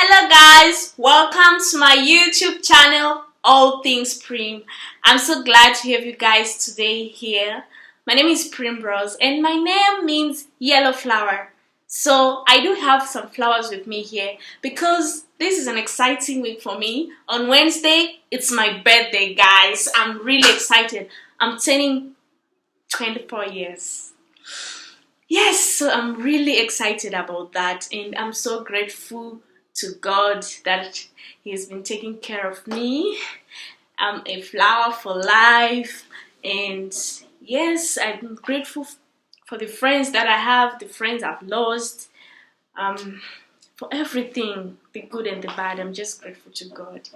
Hello guys, welcome to my YouTube channel, All Things Prim. I'm so glad to have you guys today here. My name is Primrose and my name means yellow flower. So I do have some flowers with me here because this is an exciting week for me. On Wednesday, it's my birthday, guys. I'm really excited. I'm turning 24 years. Yes, so I'm really excited about that, and I'm so grateful to God that He has been taking care of me. I'm a flower for life, and yes, I'm grateful for the friends that I have, the friends I've lost, um, for everything, the good and the bad. I'm just grateful to God.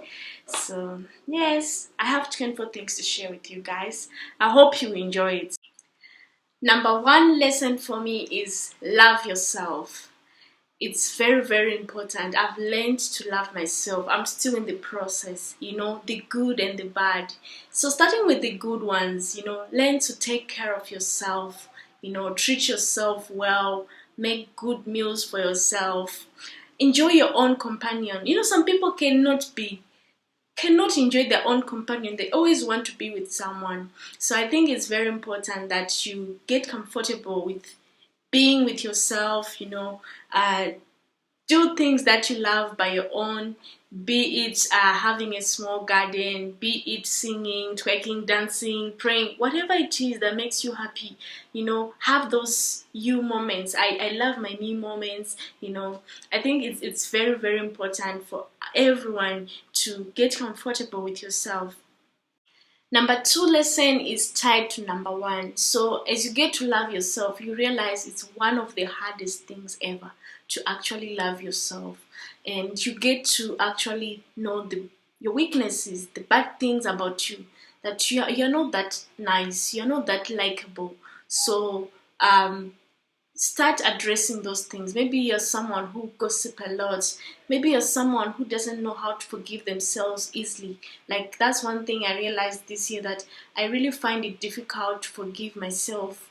So, yes, I have 24 things to share with you guys. I hope you enjoy it. Number one lesson for me is love yourself. It's very, very important. I've learned to love myself. I'm still in the process, the good and the bad. So, starting with the good ones, learn to take care of yourself, treat yourself well, make good meals for yourself, enjoy your own companion. Some people cannot enjoy their own companion. They always want to be with someone. So I think it's very important that you get comfortable with being with yourself, do things that you love by your own, be it having a small garden, be it singing, twerking, dancing, praying, whatever it is that makes you happy, have those you moments. I love my me moments. I think it's very, very important for everyone to get comfortable with yourself. Number two lesson is tied to number one. So as you get to love yourself, you realize it's one of the hardest things ever to actually love yourself. And you get to actually know your weaknesses, the bad things about you, that you're not that nice, you're not that likable. So start addressing those things. Maybe you're someone who gossip a lot. Maybe you're someone who doesn't know how to forgive themselves easily. Like, that's one thing I realized this year, that I really find it difficult to forgive myself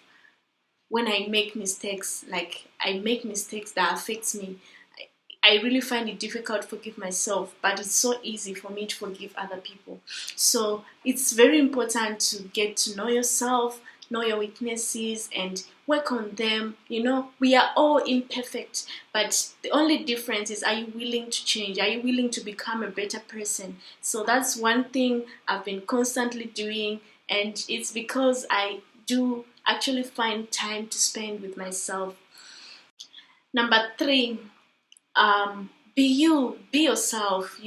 when I make mistakes. Like, I make mistakes that affects me. I really find it difficult to forgive myself, but it's so easy for me to forgive other people. So it's very important to get to know yourself, know your weaknesses, and work on them. We are all imperfect, but the only difference is, are you willing to change? Are you willing to become a better person? So that's one thing I've been constantly doing, and it's because I do actually find time to spend with myself. Number three, be you, be yourself.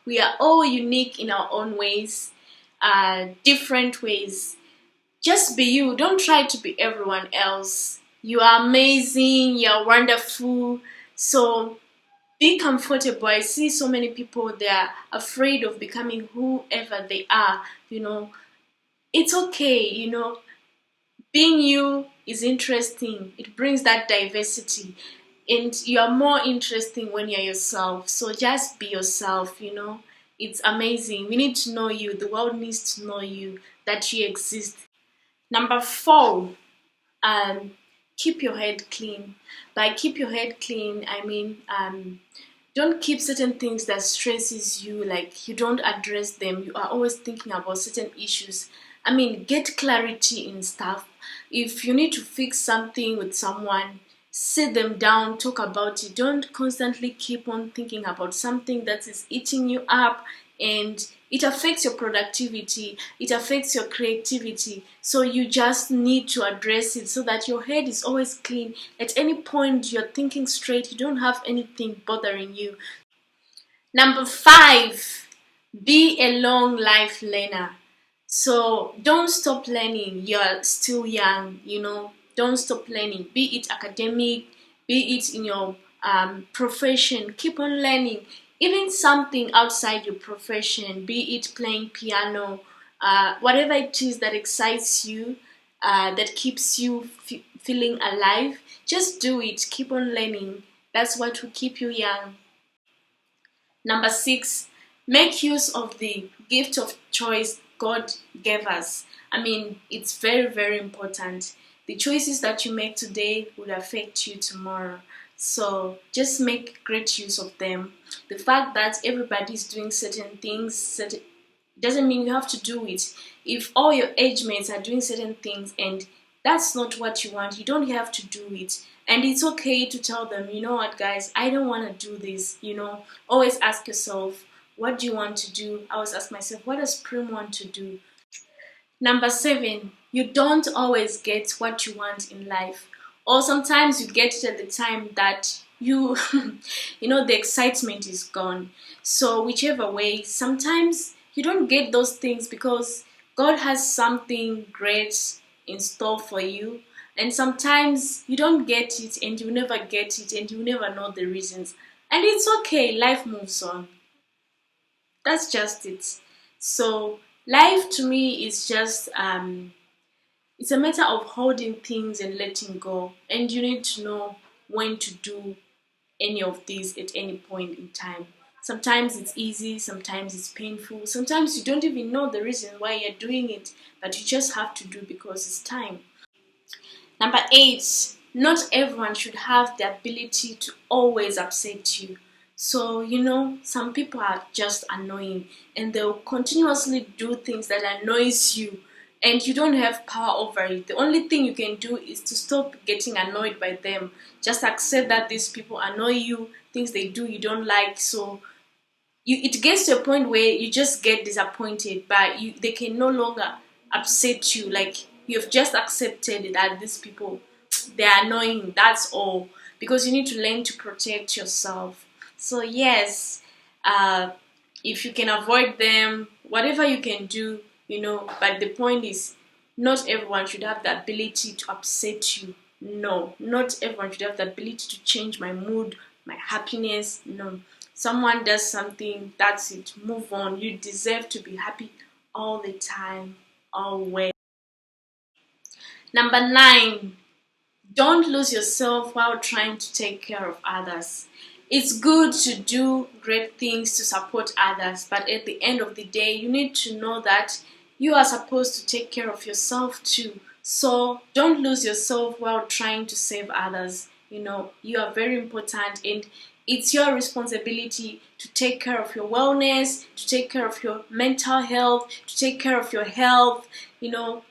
We are all unique in our own ways, different ways. Just be you. Don't try to be everyone else. You are amazing, you're wonderful. So be comfortable. I see so many people, they are afraid of becoming whoever they are. It's okay. Being you is interesting. It brings that diversity, and you are more interesting when you're yourself. So just be yourself. It's amazing. We need to know you. The world needs to know you, that you exist. Number four, keep your head clean. By keep your head clean, I mean, don't keep certain things that stresses you, like you don't address them. You are always thinking about certain issues. I mean, get clarity in stuff. If you need to fix something with someone, sit them down, talk about it. Don't constantly keep on thinking about something that is eating you up, and it affects your productivity, it affects your creativity. So you just need to address it so that your head is always clean. At any point you're thinking straight, you don't have anything bothering you. Number five, be a long life learner. So don't stop learning. You're still young, don't stop learning. Be it academic, be it in your profession, keep on learning. Even something outside your profession, be it playing piano, whatever it is that excites you, that keeps you feeling alive, just do it. Keep on learning. That's what will keep you young. Number six, make use of the gift of choice God gave us. I mean, it's very, very important. The choices that you make today will affect you tomorrow. So just make great use of them. The fact that everybody's doing certain things doesn't mean you have to do it. If all your age mates are doing certain things and that's not what you want, you don't have to do it. And it's okay to tell them, you know what, guys, I don't want to do this. Always ask yourself, what do you want to do? I always ask myself, what does Prim want to do? Number 7, you don't always get what you want in life. Or sometimes you get it at the time that the excitement is gone. So whichever way, sometimes you don't get those things because God has something great in store for you. And sometimes you don't get it and you never get it and you never know the reasons. And it's okay, life moves on. That's just it. So life to me is just it's a matter of holding things and letting go. And you need to know when to do any of these at any point in time. Sometimes it's easy, sometimes it's painful, sometimes you don't even know the reason why you're doing it, but you just have to do because it's time. Number 8, not everyone should have the ability to always upset you. So, some people are just annoying and they'll continuously do things that annoys you and you don't have power over it. The only thing you can do is to stop getting annoyed by them. Just accept that these people annoy you, things they do you don't like. So it gets to a point where you just get disappointed, but they can no longer upset you. Like you've just accepted that these people, they're annoying. That's all, because you need to learn to protect yourself. So yes, if you can avoid them, whatever you can do, But the point is, not everyone should have the ability to upset you. No, not everyone should have the ability to change my mood, my happiness. No, someone does something, that's it. Move on. You deserve to be happy all the time, always. Number 9, don't lose yourself while trying to take care of others. It's good to do great things to support others, but at the end of the day, you need to know that you are supposed to take care of yourself too. So don't lose yourself while trying to save others. You are very important and it's your responsibility to take care of your wellness, to take care of your mental health, to take care of your health, you know,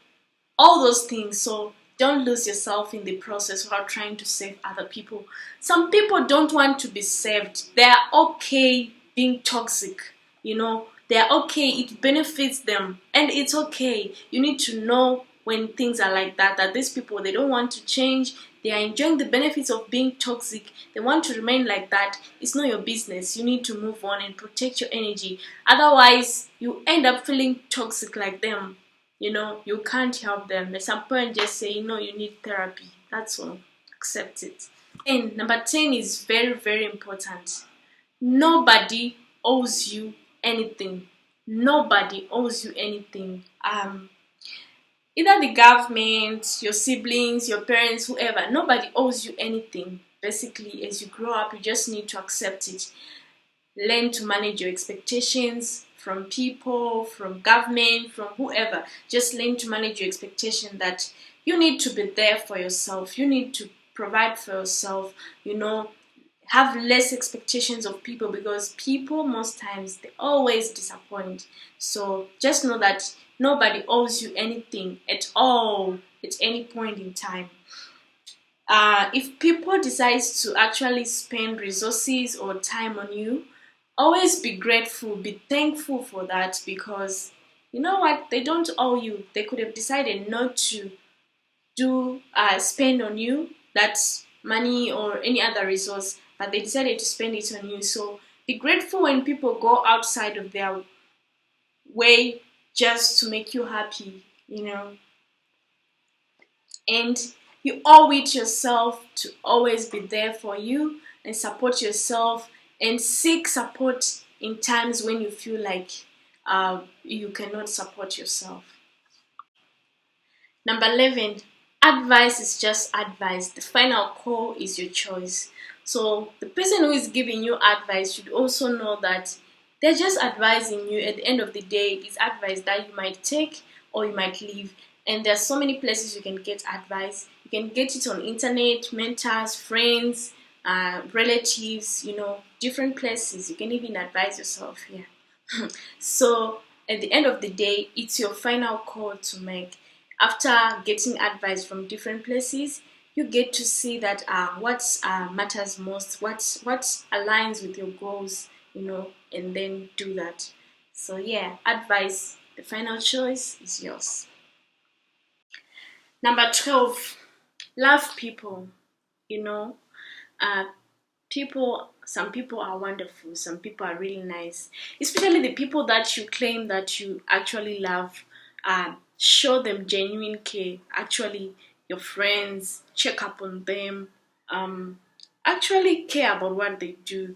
all those things. So don't lose yourself in the process while trying to save other people. Some people don't want to be saved. They are okay being toxic, they're okay, it benefits them, and it's okay. You need to know when things are like that these people, they don't want to change. They are enjoying the benefits of being toxic. They want to remain like that. It's not your business. You need to move on and protect your energy. Otherwise, you end up feeling toxic like them. You can't help them. At some point, just say, you need therapy. That's all. Accept it. And number 10 is very, very important. Nobody owes you anything. Nobody owes you anything. Either the government, your siblings, your parents, whoever, nobody owes you anything. Basically, as you grow up, you just need to accept it. Learn to manage your expectations from people, from government, from whoever. Just learn to manage your expectation that you need to be there for yourself. You need to provide for yourself, have less expectations of people, because people most times, they always disappoint. So just know that nobody owes you anything at all at any point in time. If people decide to actually spend resources or time on you, always be grateful, be thankful for that, because you know what, they don't owe you. They could have decided not to spend on you that money or any other resource, but they decided to spend it on you. So be grateful when people go outside of their way just to make you happy, and you owe it yourself to always be there for you and support yourself, and seek support in times when you feel like you cannot support yourself. Number 11, advice is just advice. The final call is your choice. So the person who is giving you advice should also know that they're just advising you. At the end of the day, it's advice that you might take or you might leave. And there's so many places you can get advice. You can get it on internet, mentors, friends, relatives, different places. You can even advise yourself here. So at the end of the day, it's your final call to make. After getting advice from different places, you get to see that what matters most, what aligns with your goals, and then do that. So yeah, advice. The final choice is yours. Number 12, love people. You know, uh, some people are wonderful, some people are really nice, especially the people that you claim that you actually love. Show them genuine care. Actually, your friends, check up on them, actually care about what they do.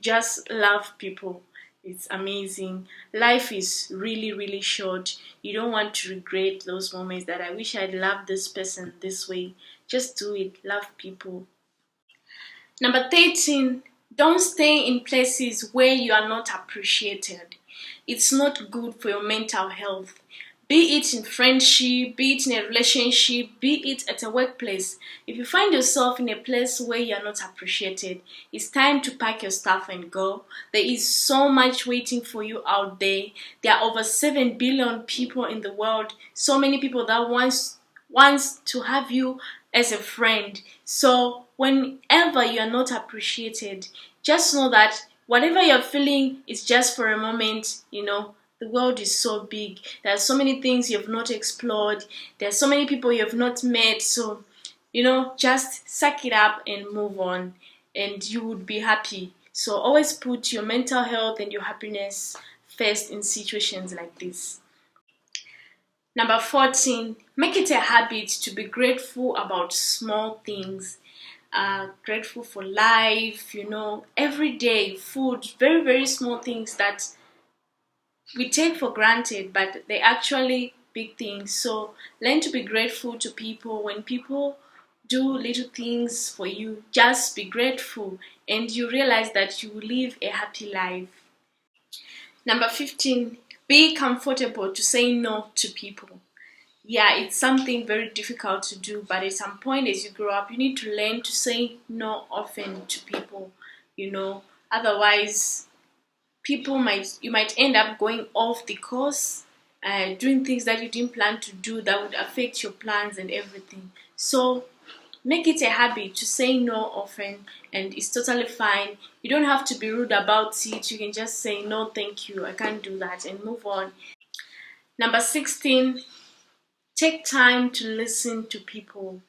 Just love people. It's amazing. Life is really, really short. You don't want to regret those moments that I wish I'd loved this person this way. Just do it. Love people. Number 13, don't stay in places where you are not appreciated. It's not good for your mental health. Be it in friendship, be it in a relationship, be it at a workplace. If you find yourself in a place where you are not appreciated, it's time to pack your stuff and go. There is so much waiting for you out there. There are over 7 billion people in the world. So many people that wants to have you as a friend. So whenever you are not appreciated, just know that whatever you're feeling is just for a moment. The world is so big. There are so many things you have not explored. There are so many people you have not met. So, just suck it up and move on, and you would be happy. So always put your mental health and your happiness first in situations like this. Number 14, make it a habit to be grateful about small things. Grateful for life, every day, food, very, very small things that we take for granted, but they're actually big things. So learn to be grateful to people. When people do little things for you, just be grateful, and you realize that you will live a happy life. Number 15, be comfortable to say no to people. Yeah, it's something very difficult to do, but at some point as you grow up, you need to learn to say no often to people, otherwise you might end up going off the course, doing things that you didn't plan to do that would affect your plans and everything. So make it a habit to say no often, and it's totally fine. You don't have to be rude about it. You can just say no, thank you, I can't do that, and move on. Number 16, take time to listen to people.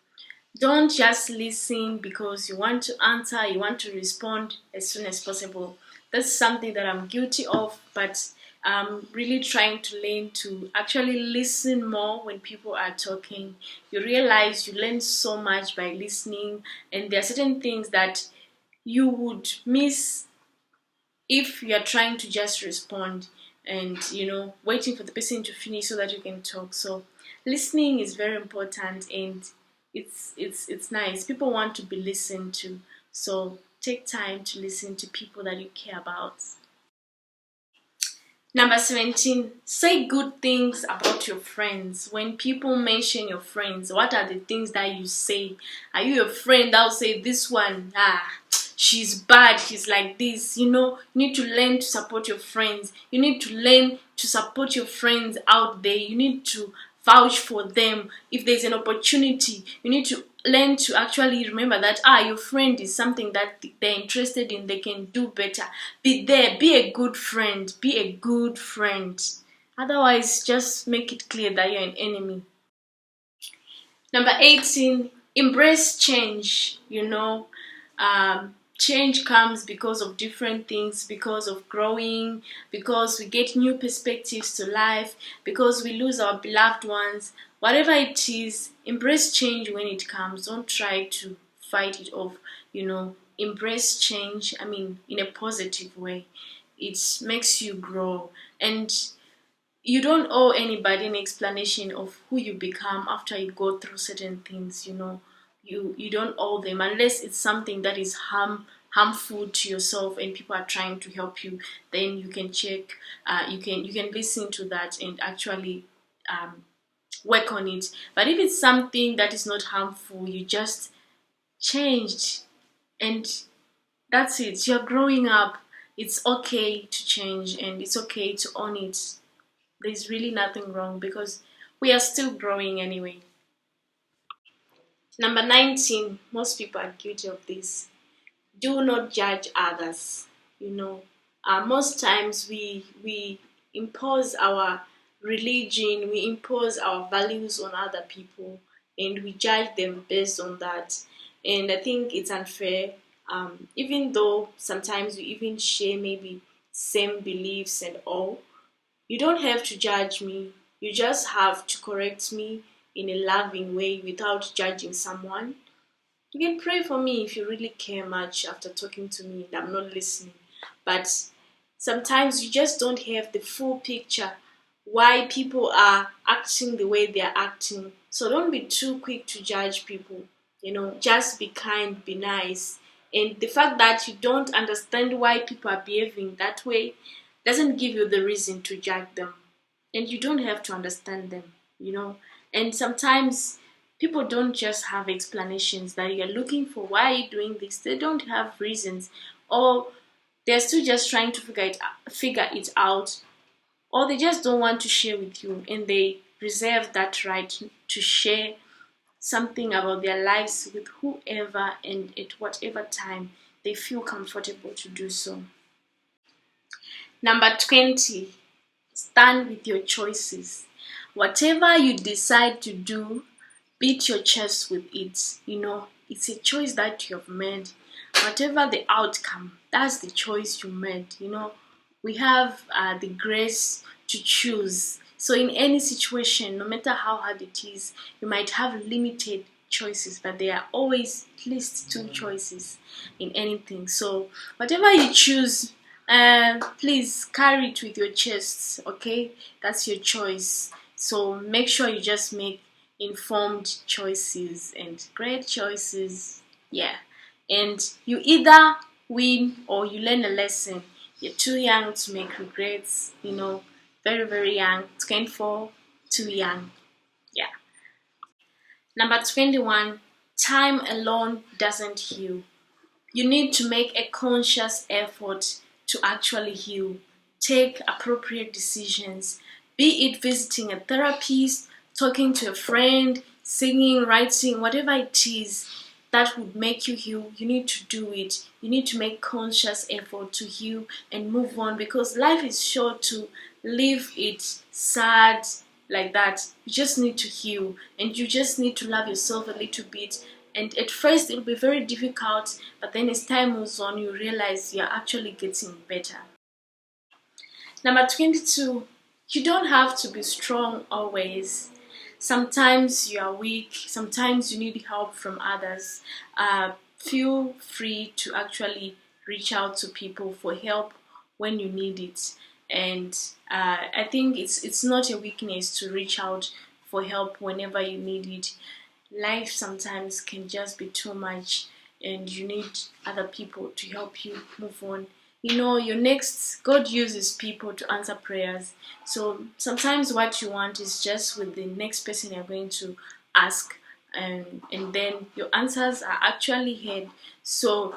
Don't just listen because you want to answer, you want to respond as soon as possible. That's something that I'm guilty of, but I'm really trying to learn to actually listen more when people are talking. You realize you learn so much by listening, and there are certain things that you would miss if you are trying to just respond and waiting for the person to finish so that you can talk. So listening is very important, and it's nice. People want to be listened to, so take time to listen to people that you care about. Number 17, say good things about your friends. When people mention your friends, what are the things that you say? Are you a friend that will say this one, she's bad, she's like this? You need to learn to support your friends. You need to learn to support your friends out there. You need to vouch for them. If there's an opportunity, you need to learn to actually remember that your friend is something that they're interested in, they can do better. Be there, be a good friend, be a good friend. Otherwise, just make it clear that you're an enemy. Number 18, embrace change. Change comes because of different things, because of growing, because we get new perspectives to life, because we lose our beloved ones. Whatever it is, embrace change when it comes. Don't try to fight it off. Embrace change, in a positive way. It makes you grow, and you don't owe anybody an explanation of who you become after you go through certain things. You don't owe them, unless it's something that is harmful to yourself and people are trying to help you. Then you can check, you can listen to that and actually work on it. But if it's something that is not harmful, you just changed, and that's it. You're growing up. It's okay to change, and it's okay to own it. There's really nothing wrong because we are still growing anyway. Number 19, most people are guilty of this. Do not judge others. You know, most times we impose our religion, we impose our values on other people, and we judge them based on that. And I think it's unfair. Even though sometimes we even share maybe same beliefs and all, you don't have to judge me. You just have to correct me in a loving way without judging someone. You can pray for me if you really care much after talking to me and I'm not listening. But sometimes you just don't have the full picture why people are acting the way they are acting. So don't be too quick to judge people. Just be kind, be nice. And the fact that you don't understand why people are behaving that way doesn't give you the reason to judge them. And you don't have to understand them. And sometimes people don't just have explanations that you're looking for. Why are you doing this? They don't have reasons. Or they're still just trying to figure it out. Or they just don't want to share with you and they reserve that right to share something about their lives with whoever and at whatever time they feel comfortable to do so. Number 20, stand with your choices. Whatever you decide to do, beat your chest with it. It's a choice that you have made. Whatever the outcome, that's the choice you made. We have the grace to choose. So in any situation, no matter how hard it is, you might have limited choices, but there are always at least two choices in anything. So whatever you choose, please carry it with your chest. Okay, that's your choice. So make sure you just make informed choices and great choices. Yeah, and you either win or you learn a lesson. You're too young to make regrets. Very, very young. 24, too young. Yeah. Number 21, time alone doesn't heal. You need to make a conscious effort to actually heal. Take appropriate decisions, be it visiting a therapist, talking to a friend, singing, writing, whatever it is that would make you heal. You need to do it. You need to make conscious effort to heal and move on because life is short to live it sad like that. You just need to heal and you just need to love yourself a little bit. And at first it'll be very difficult, but then as time moves on, you realize you're actually getting better. Number 22, you don't have to be strong always. Sometimes you are weak, sometimes you need help from others. Feel free to actually reach out to people for help when you need it. And I think it's not a weakness to reach out for help whenever you need it. Life sometimes can just be too much and you need other people to help you move on. Your next, God uses people to answer prayers. So sometimes what you want is just with the next person you're going to ask, and then your answers are actually heard. So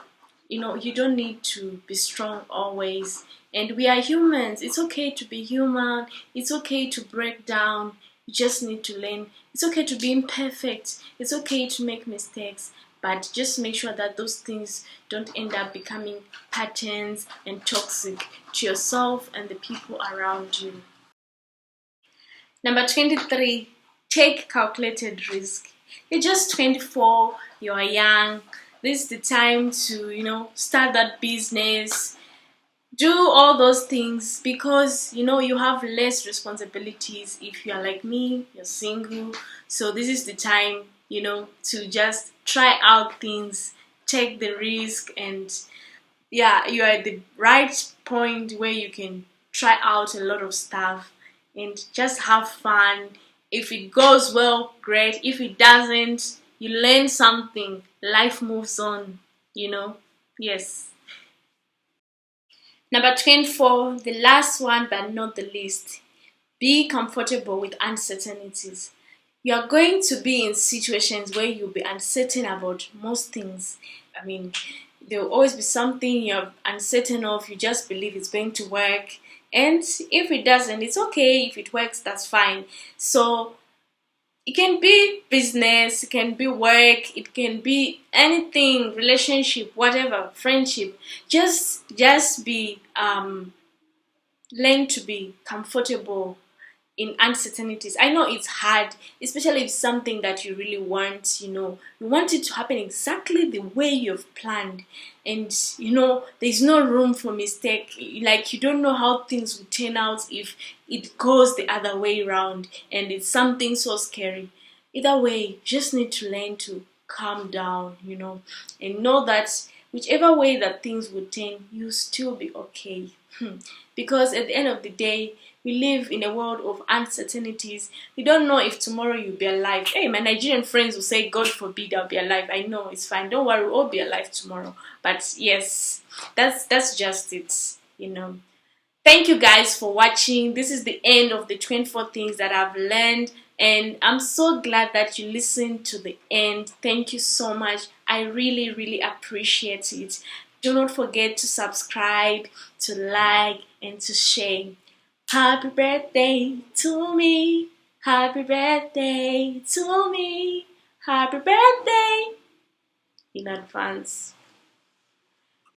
you don't need to be strong always. And we are humans. It's okay to be human. It's okay to break down. You just need to learn. It's okay to be imperfect. It's okay to make mistakes. But just make sure that those things don't end up becoming patterns and toxic to yourself and the people around you. Number 23, take calculated risk. You're just 24, you're young. This is the time to, start that business. Do all those things because you have less responsibilities. If you're like me, you're single, so this is the time to just try out things, take the risk, and yeah, you are at the right point where you can try out a lot of stuff and just have fun. If it goes well, great. If it doesn't, you learn something. Life moves on. Yes. Number 24, the last one but not the least. Be comfortable with uncertainties. You're going to be in situations where you'll be uncertain about most things. I mean, there will always be something you're uncertain of, you just believe it's going to work. And if it doesn't, it's okay. If it works, that's fine. So it can be business, it can be work, it can be anything, relationship, whatever, friendship. Just be learn to be comfortable in uncertainties. I know it's hard, especially if something that you really want, you want it to happen exactly the way you've planned. And there's no room for mistake. Like, you don't know how things will turn out if it goes the other way around, and it's something so scary. Either way, you just need to learn to calm down, and know that whichever way that things would turn, you'll still be okay. Because at the end of the day, we live in a world of uncertainties. We don't know if tomorrow you'll be alive. Hey, my Nigerian friends will say, God forbid I'll be alive. I know, it's fine. Don't worry, we'll all be alive tomorrow. But yes, that's just it. Thank you guys for watching. This is the end of the 24 things that I've learned, and I'm so glad that you listened to the end. Thank you so much. I really, really appreciate it. Do not forget to subscribe, to like, and to share. Happy birthday to me. Happy birthday to me. Happy birthday in advance.